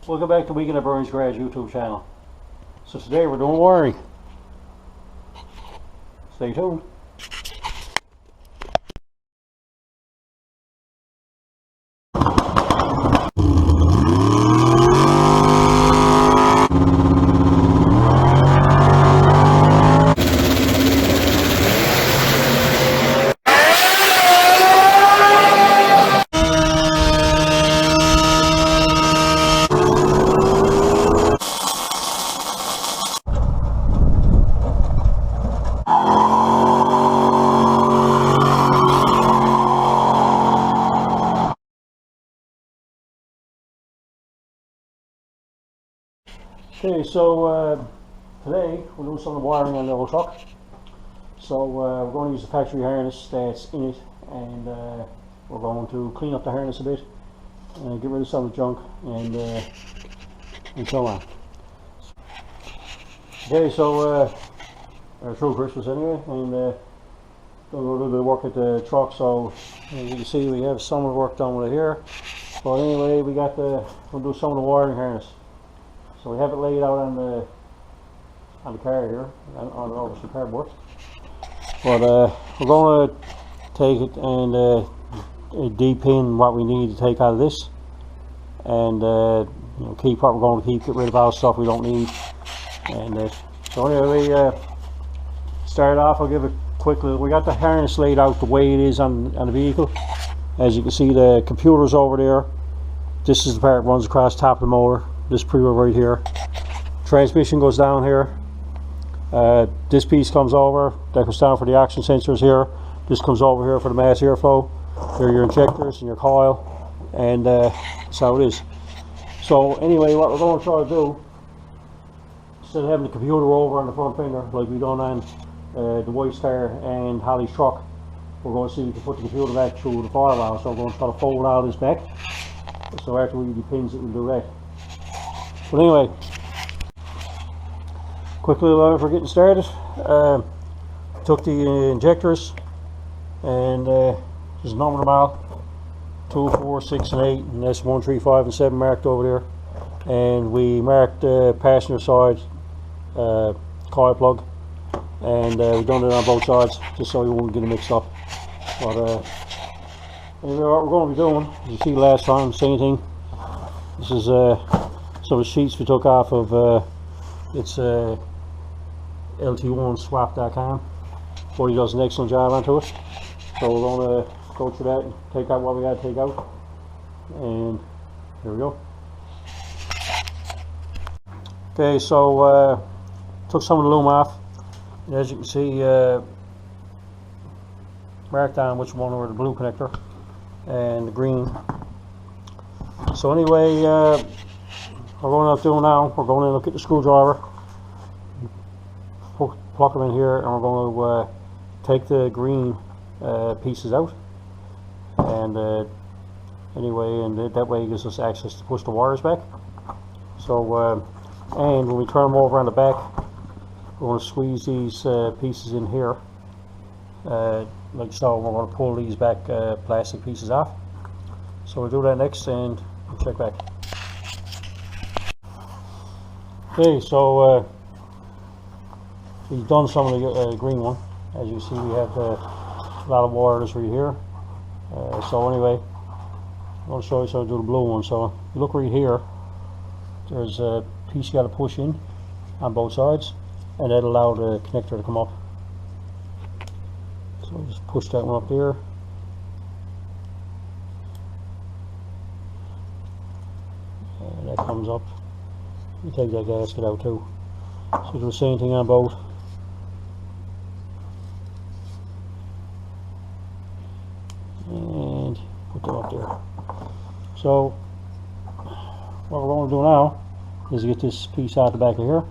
Welcome back to Weekend at Bernie's Garage YouTube channel. So today we're doing wiring. Stay tuned. Okay, so today we're doing some of the wiring on the old truck. So we're going to use the factory harness that's in it, and we're going to clean up the harness a bit, get rid of some of the junk, and so on. Okay, so we're through Christmas anyway, and done a little bit of work at the truck. So as you can see, we have some of the work done with it here. But anyway, we'll do some of the wiring harness. So we have it laid out on the car here, on obviously cardboard. But we're going to take it and de-pin what we need to take out of this, and keep what we're going to keep, get rid of all stuff we don't need. And so anyway, we start off. I'll give a quick little. We got the harness laid out the way it is on the vehicle. As you can see, the computer's over there. This is the part that runs across the top of the motor. This pre-wheel right here. Transmission goes down here. This piece comes over. That goes down for the oxygen sensors here. This comes over here for the mass airflow. There are your injectors and your coil, and that's how it is. So anyway, what we're going to try to do, instead of having the computer over on the front fender like we done on the White Star and Holly's truck, we're going to see if we can put the computer back through the firewall. So we're going to try to fold all this back. So after we depins it, we'll do that. But anyway, quickly for getting started, took the injectors and just numbered them out, 2, 4, 6, and 8, and that's 1, 3, 5, and 7 marked over there. And we marked the passenger side coil plug, and we've done it on both sides just so we won't get it mixed up. But anyway, what we're going to be doing, as you see last time, same thing. This is some of the sheets we took off of it's LT1swap.com. Boy, he does an excellent job onto it. So we're going to go through that and take out what we got to take out. And here we go. Okay, so took some of the loom off. And as you can see, marked down which one were the blue connector and the green. So anyway, what we're going to do now, we're going to look at the screwdriver, plug them in here, and we're going to take the green pieces out. And anyway, and that way it gives us access to push the wires back. So, and when we turn them over on the back, we're going to squeeze these pieces in here, like so. We're going to pull these back plastic pieces off. So we'll do that next, and we'll check back. Okay, so we've done some of the green one. As you see, we have a lot of wires right here. So anyway, I'm going to show you how to do the blue one. So you look right here, there's a piece you got to push in on both sides, and that'll allow the connector to come up. So just push that one up there. And that comes up. You take that gasket out too. So do the same thing on both. And put them up there. So what we're going to do now is get this piece out the back of here.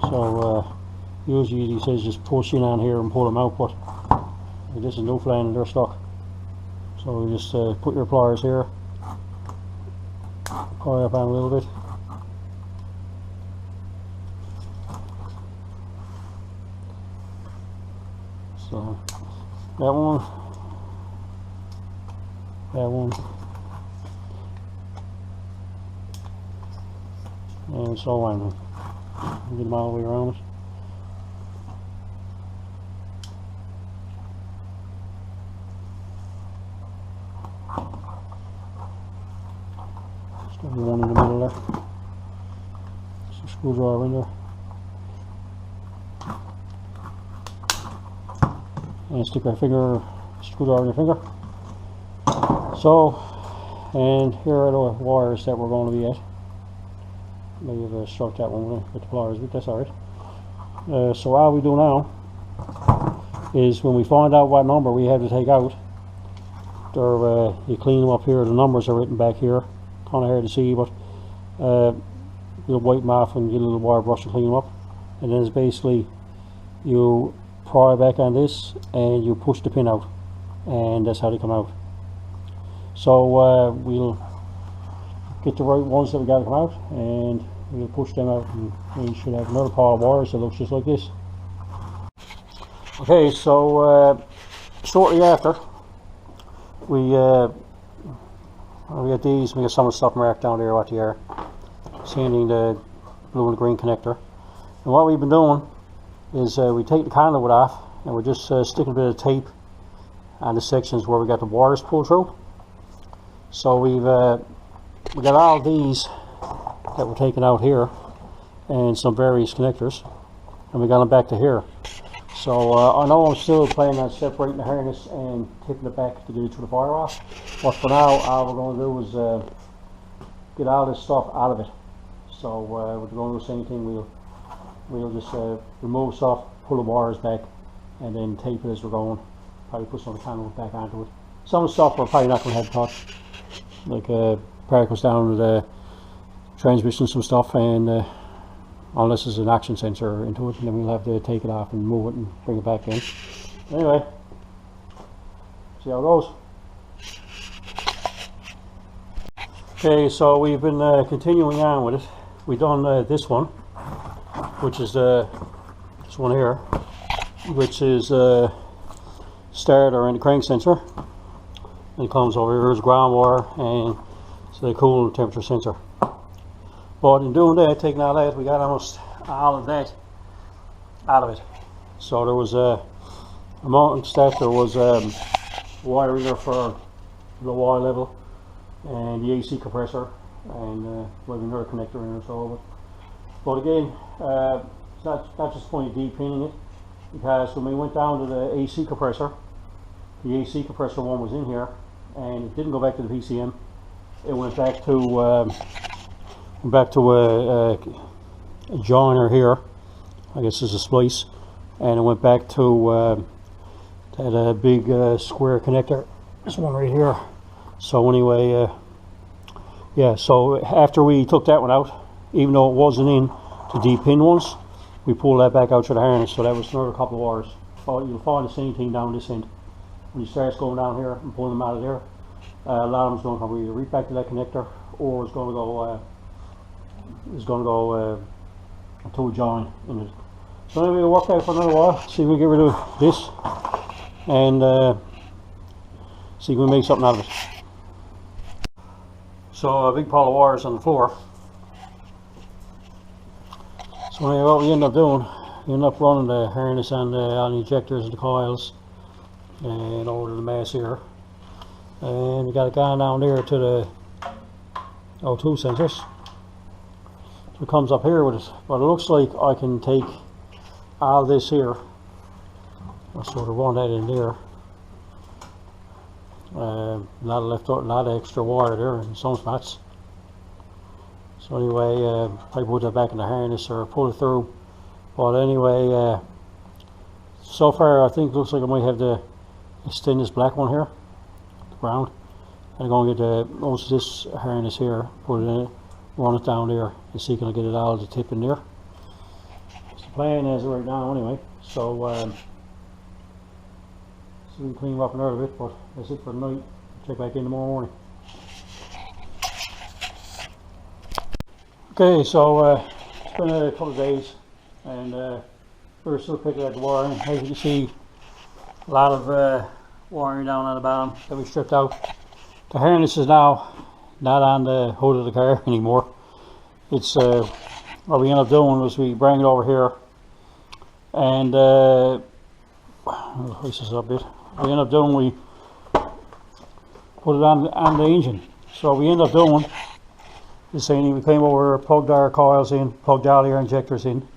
So usually he says just push in on here and pull them out, but this is Newfoundland and they're stuck. So you just put your pliers here, pull it up on a little bit. So that one, and so on. Get them all the way around it. Just have one in the middle there. Some screwdriver in there. And stick our screwdriver in your finger. So, and here are the wires that we're going to be at. Maybe I've struck that one with the pliers, but that's alright. So all we do now is when we find out what number we have to take out, you clean them up here, the numbers are written back here. Kind of hard to see, but you'll wipe them off and get a little wire brush and clean them up. And then it's basically you pry back on this and you push the pin out, and that's how they come out. So we'll get the right ones that we got to come out, and we'll push them out, and we should have another pile of wires that looks just like this. Okay, so shortly after we got these, we got some of the stuff marked down there what they are, sanding the blue and the green connector. And what we've been doing is we take the conduit off, and we're just sticking a bit of tape on the sections where we got the wires pulled through. So we got all these that we're taking out here, and some various connectors, and we got them back to here. So I know I'm still planning on separating the harness and tipping it back to get it to the fire off, but for now all we're going to do is get all this stuff out of it. So we're going to do the same thing. We'll just remove stuff, pull the wires back, and then tape it as we're going. Probably put some of the conduit back onto it. Some of the stuff we're probably not going to have to touch, like particles down to the transmission, some stuff, and unless there's an action sensor into it, and then we'll have to take it off and move it and bring it back in. Anyway, see how it goes. Okay, so we've been continuing on with it. We've done this one, which is this one here, which is starter and the crank sensor. And it comes over here as ground wire and so the cool temperature sensor. But in doing that, taking all that, we got almost all of that out of it. So there was amongst that there was wire in there for the wire level and the AC compressor, and maybe another connector in there. So, but again, it's not just point of deep pinning it, because when we went down to the AC compressor one was in here, and it didn't go back to the PCM. It went back to a joiner here. I guess it's a splice, and it went back to that big square connector. This one right here. So anyway, yeah. So after we took that one out, even though it wasn't in the deep pin ones, we pulled that back out to the harness. So that was another couple of wires. So you'll find the same thing down this end. When you start going down here and pulling them out of there, a lot of them is going to come either right back to that connector, or it's going to go to a join in it. So anyway, we'll work out for another while. See if we get rid of this, and see if we make something out of it. So a big pile of wires on the floor. So anyway, what we end up doing, we end up running the harness on the injectors and the coils, and over to the mass here, and we got it going down there to the O2 sensors. So it comes up here with it, but it looks like I can take all this here, I'll sort of run that in there. Not left out, not extra wire there in some spots. So anyway, probably put that back in the harness or pull it through. But anyway, so far I think it looks like I might have to extend this black one here, the brown. I'm going to get most of this harness here, put it in it, run it doan there, and see can I get it out of the tip in there. It's the plan as of right now anyway. So so we can clean them up another bit, but that's it for the night. Check back in tomorrow morning. Okay, so it's been a couple of days, and we're still picking at the wiring. As you can see, a lot of wiring down on the bottom that we stripped out. The harness is now not on the hood of the car anymore. it's what we end up doing was we bring it over here and this is a bit. We end up doing we put it on the engine. So we end up doing the same thing. We came over, plugged our coils in, plugged all our injectors in,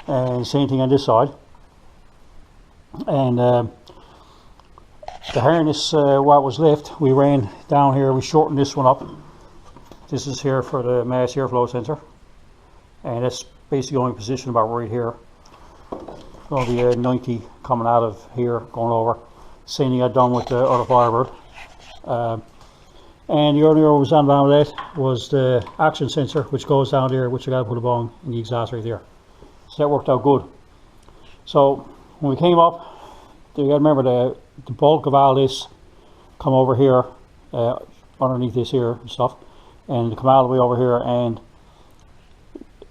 and same thing on this side. And the harness, what was left, we ran down here. We shortened this one up. This is here for the mass airflow sensor, and that's basically only positioned about right here. There'll be a 90 coming out of here, going over. Same thing I done with the other Firebird. And the only other was on down with that was the action sensor, which goes down there, which I got to put a bong in the exhaust right there. So that worked out good. So when we came up, you got to remember the bulk of all this come over here, underneath this here and stuff, and to come all the way over here. And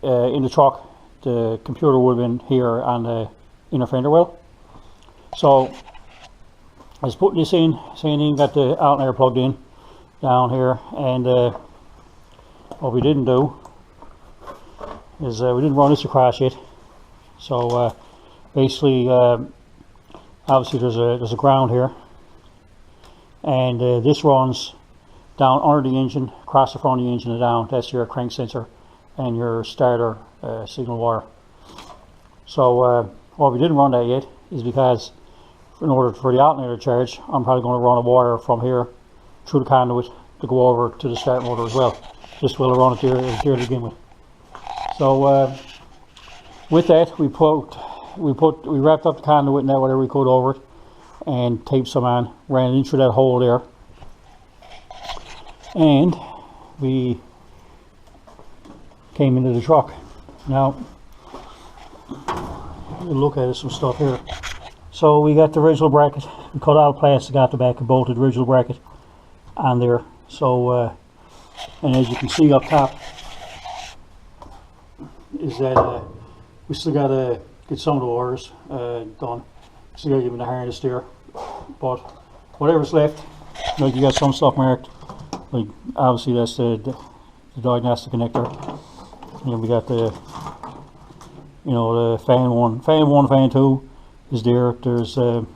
in the truck, the computer would have been here on the inner fender well. So I was putting this in, same thing, got the alternator plugged in down here, and what we didn't do is we didn't run this across yet. So basically, obviously there's a ground here, and this runs down under the engine, across the front of the engine and down. That's your crank sensor and your starter signal wire. So what we didn't run that yet is because in order for the alternator to charge, I'm probably going to run a wire from here through the conduit to go over to the start motor as well. Just will run it here to begin with. So with that, we wrapped up the conduit and that whatever we could over it, and taped some on, ran it in through that hole there, and we came into the truck. Now we'll look at some stuff here. So we got the original bracket. We cut out plastic out the back and bolted the original bracket on there. So and as you can see up top is that we still got to get some of the wires done. Still got to give them the harness there, but whatever's left, like you got some stuff marked, like obviously that's the diagnostic connector, and we got the, you know, the fan 1, fan 2 is there. There's you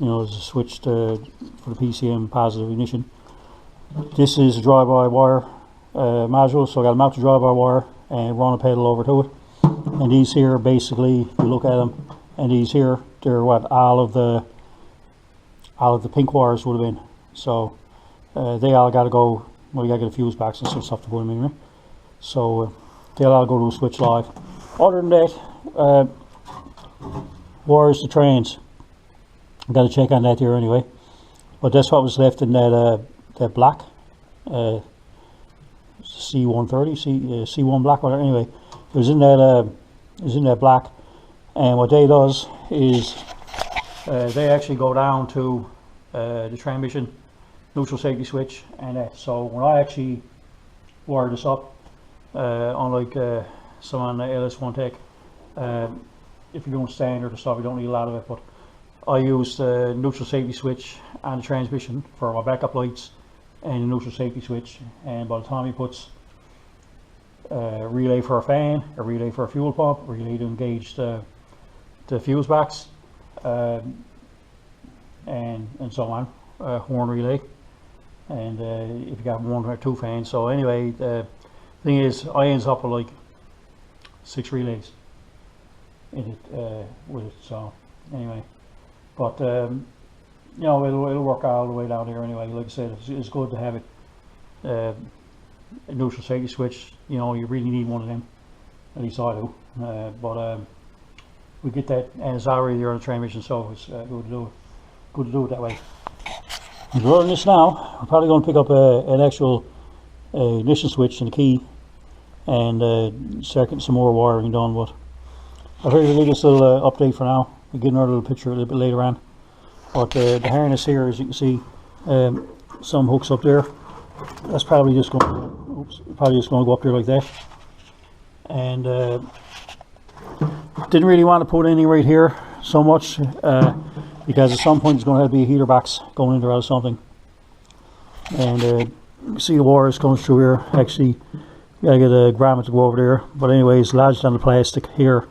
know, there's a switch for the PCM positive ignition. This is a drive-by wire module, so I got to mount the drive-by wire and run a pedal over to it. And these here, basically, if you look at them, and these here, they're what all of the pink wires would have been. So they all got to go. Well, you got to get a fuse box and some stuff to put them in there. So they'll all go to a switch live. Other than that, wires to trains. I've got to check on that here anyway. But that's what was left in that black C130, C1 black, whatever. Anyway, it was in that black. And what they does is they actually go down to the transmission, neutral safety switch, and that. So when I actually wire this up, unlike some on the LS1 Tech, if you're doing standard or stuff, you don't need a lot of it. But I use the neutral safety switch on the transmission for my backup lights and the neutral safety switch. And by the time he puts a relay for a fan, a relay for a fuel pump, a relay to engage the fuse box, and so on, horn relay, and if you got 1 or 2 fans. So anyway, the thing is, I ends up with like 6 relays in it with it. So anyway, but you know, it'll work all the way down there anyway. Like I said, it's good to have it a neutral safety switch. You know, you really need one of them, at least I do. But we get that, and it's already there on the transmission, so it's good to do it that way. If we're running this now, we're probably going to pick up an actual ignition switch and a key, and start getting some more wiring done. But I figured we'll do this little update for now. We'll get another little picture a little bit later on. But the harness here, as you can see, some hooks up there. That's probably just going to go up there like that. And didn't really want to put any right here so much because at some point it's going to have to be a heater box going in there or something. And you can see the wires going through here. Actually, Gotta get a grommet to go over there, but anyway, it's lodged on the plastic here,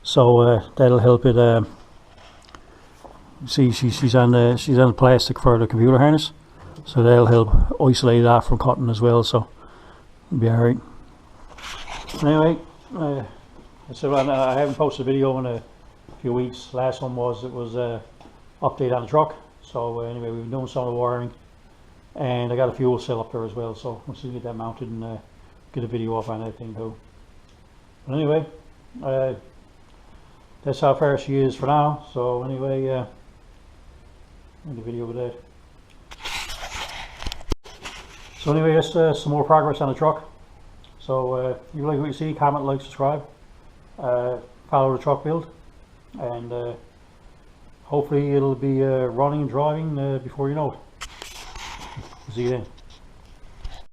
so that'll help it. See, she's on the plastic for the computer harness, so that'll help isolate it off from cutting as well. So it'll be alright. Anyway, so I haven't posted a video in a few weeks. Last one was update on the truck. So anyway, we've been doing some of the wiring, and I got a fuel cell up there as well. So once we get that mounted and get a video up on that thing too. But anyway, that's how far she is for now. So anyway, end the video with that. So anyway, that's some more progress on the truck. So if you like what you see, comment, like, subscribe, follow the truck build, and hopefully it'll be running and driving before you know it. See you then.